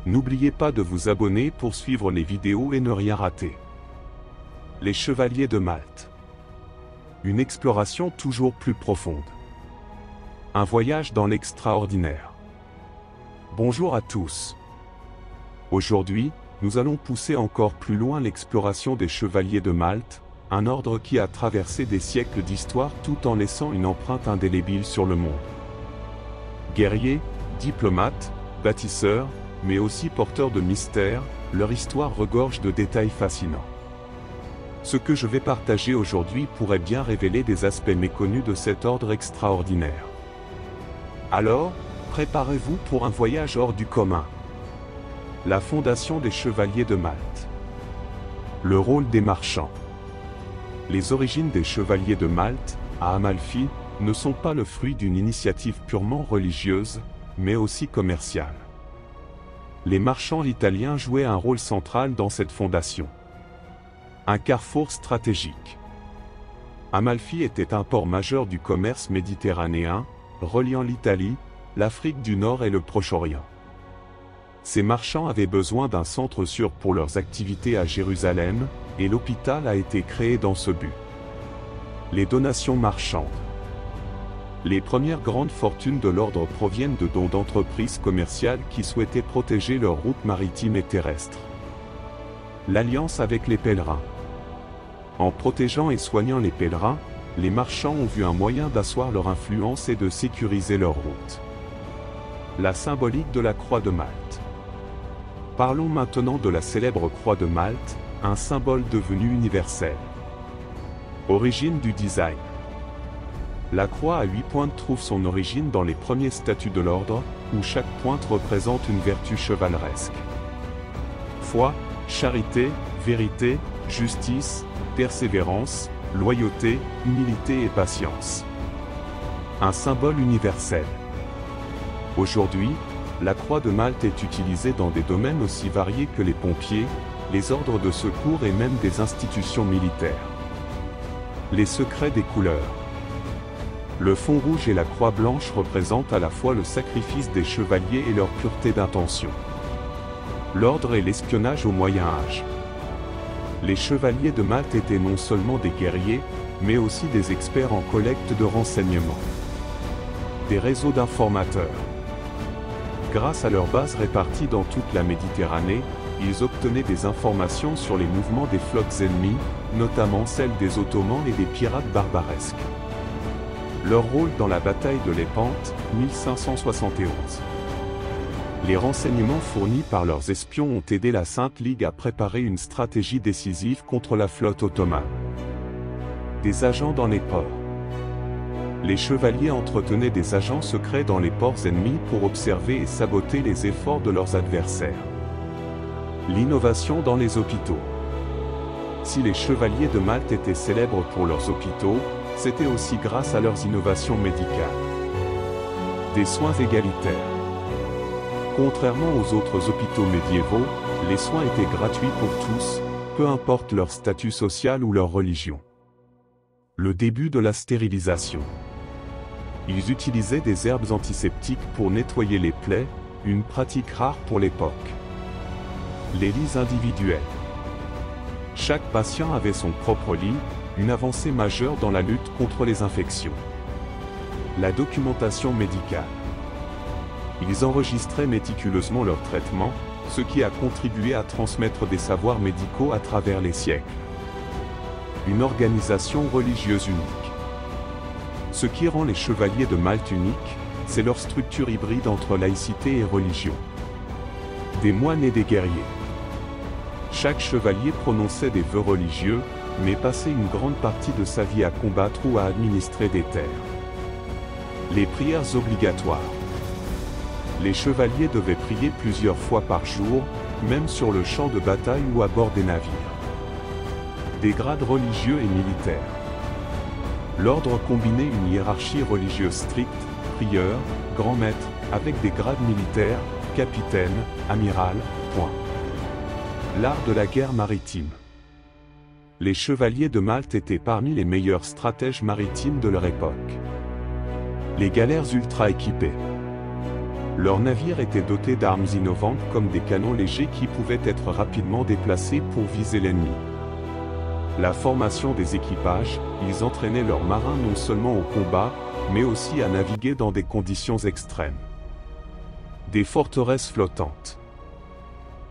N'oubliez pas de vous abonner pour suivre les vidéos et ne rien rater. Les Chevaliers de Malte. Une exploration toujours plus profonde. Un voyage dans l'extraordinaire. Bonjour à tous. Aujourd'hui, nous allons pousser encore plus loin l'exploration des Chevaliers de Malte, un ordre qui a traversé des siècles d'histoire tout en laissant une empreinte indélébile sur le monde. Guerriers, diplomates, bâtisseurs, mais aussi porteurs de mystères, leur histoire regorge de détails fascinants. Ce que je vais partager aujourd'hui pourrait bien révéler des aspects méconnus de cet ordre extraordinaire. Alors, préparez-vous pour un voyage hors du commun. La fondation des Chevaliers de Malte. Le rôle des marchands. Les origines des Chevaliers de Malte, à Amalfi, ne sont pas le fruit d'une initiative purement religieuse, mais aussi commerciale. Les marchands italiens jouaient un rôle central dans cette fondation. Un carrefour stratégique. Amalfi était un port majeur du commerce méditerranéen, reliant l'Italie, l'Afrique du Nord et le Proche-Orient. Ces marchands avaient besoin d'un centre sûr pour leurs activités à Jérusalem, et l'hôpital a été créé dans ce but. Les donations marchandes. Les premières grandes fortunes de l'ordre proviennent de dons d'entreprises commerciales qui souhaitaient protéger leurs routes maritimes et terrestres. L'alliance avec les pèlerins. En protégeant et soignant les pèlerins, les marchands ont vu un moyen d'asseoir leur influence et de sécuriser leur route. La symbolique de la Croix de Malte. Parlons maintenant de la célèbre Croix de Malte, un symbole devenu universel. Origine du design. La croix à 8 pointes trouve son origine dans les premiers statuts de l'ordre, où chaque pointe représente une vertu chevaleresque. Foi, charité, vérité, justice, persévérance, loyauté, humilité et patience. Un symbole universel. Aujourd'hui, la croix de Malte est utilisée dans des domaines aussi variés que les pompiers, les ordres de secours et même des institutions militaires. Les secrets des couleurs. Le fond rouge et la croix blanche représentent à la fois le sacrifice des chevaliers et leur pureté d'intention. L'ordre et l'espionnage au Moyen Âge. Les chevaliers de Malte étaient non seulement des guerriers, mais aussi des experts en collecte de renseignements. Des réseaux d'informateurs. Grâce à leurs bases réparties dans toute la Méditerranée, ils obtenaient des informations sur les mouvements des flottes ennemies, notamment celles des Ottomans et des pirates barbaresques. Leur rôle dans la bataille de Lépante, 1571. Les renseignements fournis par leurs espions ont aidé la Sainte Ligue à préparer une stratégie décisive contre la flotte ottomane. Des agents dans les ports. Les chevaliers entretenaient des agents secrets dans les ports ennemis pour observer et saboter les efforts de leurs adversaires. L'innovation dans les hôpitaux. Si les chevaliers de Malte étaient célèbres pour leurs hôpitaux, c'était aussi grâce à leurs innovations médicales. Des soins égalitaires. Contrairement aux autres hôpitaux médiévaux, les soins étaient gratuits pour tous, peu importe leur statut social ou leur religion. Le début de la stérilisation. Ils utilisaient des herbes antiseptiques pour nettoyer les plaies, une pratique rare pour l'époque. Les lits individuels. Chaque patient avait son propre lit, une avancée majeure dans la lutte contre les infections. La documentation médicale. Ils enregistraient méticuleusement leurs traitements, ce qui a contribué à transmettre des savoirs médicaux à travers les siècles. Une organisation religieuse unique. Ce qui rend les Chevaliers de Malte uniques, c'est leur structure hybride entre laïcité et religion. Des moines et des guerriers. Chaque chevalier prononçait des vœux religieux, mais passait une grande partie de sa vie à combattre ou à administrer des terres. Les prières obligatoires. Les chevaliers devaient prier plusieurs fois par jour, même sur le champ de bataille ou à bord des navires. Des grades religieux et militaires. L'ordre combinait une hiérarchie religieuse stricte, prieur, grand maître, avec des grades militaires, capitaine, amiral, point. L'art de la guerre maritime. Les chevaliers de Malte étaient parmi les meilleurs stratèges maritimes de leur époque. Les galères ultra équipées. Leurs navires étaient dotés d'armes innovantes comme des canons légers qui pouvaient être rapidement déplacés pour viser l'ennemi. La formation des équipages, ils entraînaient leurs marins non seulement au combat, mais aussi à naviguer dans des conditions extrêmes. Des forteresses flottantes.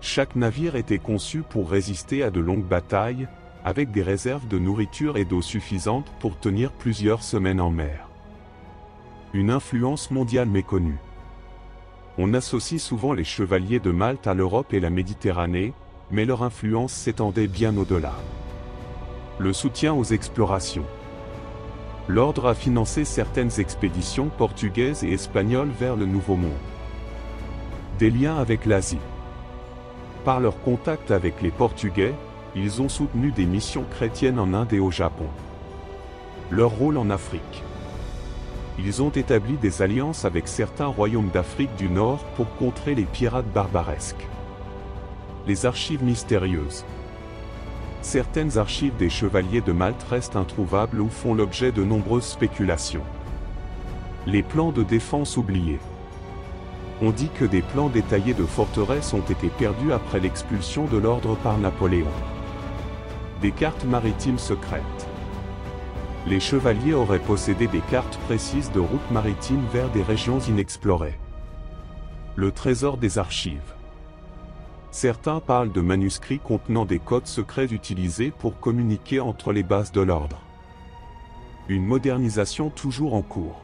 Chaque navire était conçu pour résister à de longues batailles, avec des réserves de nourriture et d'eau suffisantes pour tenir plusieurs semaines en mer. Une influence mondiale méconnue. On associe souvent les chevaliers de Malte à l'Europe et la Méditerranée, mais leur influence s'étendait bien au-delà. Le soutien aux explorations. L'ordre a financé certaines expéditions portugaises et espagnoles vers le Nouveau Monde. Des liens avec l'Asie. Par leur contact avec les Portugais, ils ont soutenu des missions chrétiennes en Inde et au Japon. Leur rôle en Afrique. Ils ont établi des alliances avec certains royaumes d'Afrique du Nord pour contrer les pirates barbaresques. Les archives mystérieuses. Certaines archives des chevaliers de Malte restent introuvables ou font l'objet de nombreuses spéculations. Les plans de défense oubliés. On dit que des plans détaillés de forteresses ont été perdus après l'expulsion de l'ordre par Napoléon. Des cartes maritimes secrètes. Les chevaliers auraient possédé des cartes précises de routes maritimes vers des régions inexplorées. Le trésor des archives. Certains parlent de manuscrits contenant des codes secrets utilisés pour communiquer entre les bases de l'ordre. Une modernisation toujours en cours.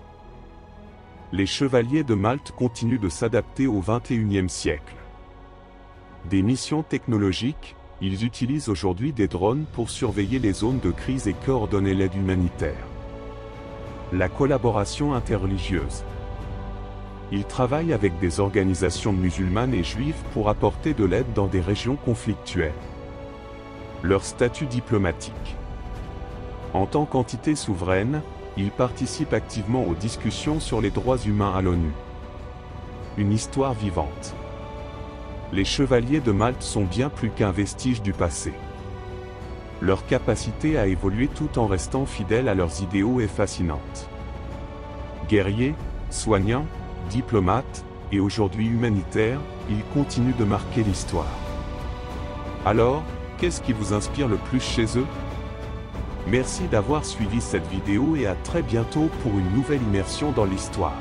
Les chevaliers de Malte continuent de s'adapter au XXIe siècle. Des missions technologiques, ils utilisent aujourd'hui des drones pour surveiller les zones de crise et coordonner l'aide humanitaire. La collaboration interreligieuse. Ils travaillent avec des organisations musulmanes et juives pour apporter de l'aide dans des régions conflictuelles. Leur statut diplomatique. En tant qu'entité souveraine, ils participent activement aux discussions sur les droits humains à l'ONU. Une histoire vivante. Les chevaliers de Malte sont bien plus qu'un vestige du passé. Leur capacité à évoluer tout en restant fidèles à leurs idéaux est fascinante. Guerriers, soignants, diplomates, et aujourd'hui humanitaires, ils continuent de marquer l'histoire. Alors, qu'est-ce qui vous inspire le plus chez eux? Merci d'avoir suivi cette vidéo et à très bientôt pour une nouvelle immersion dans l'histoire.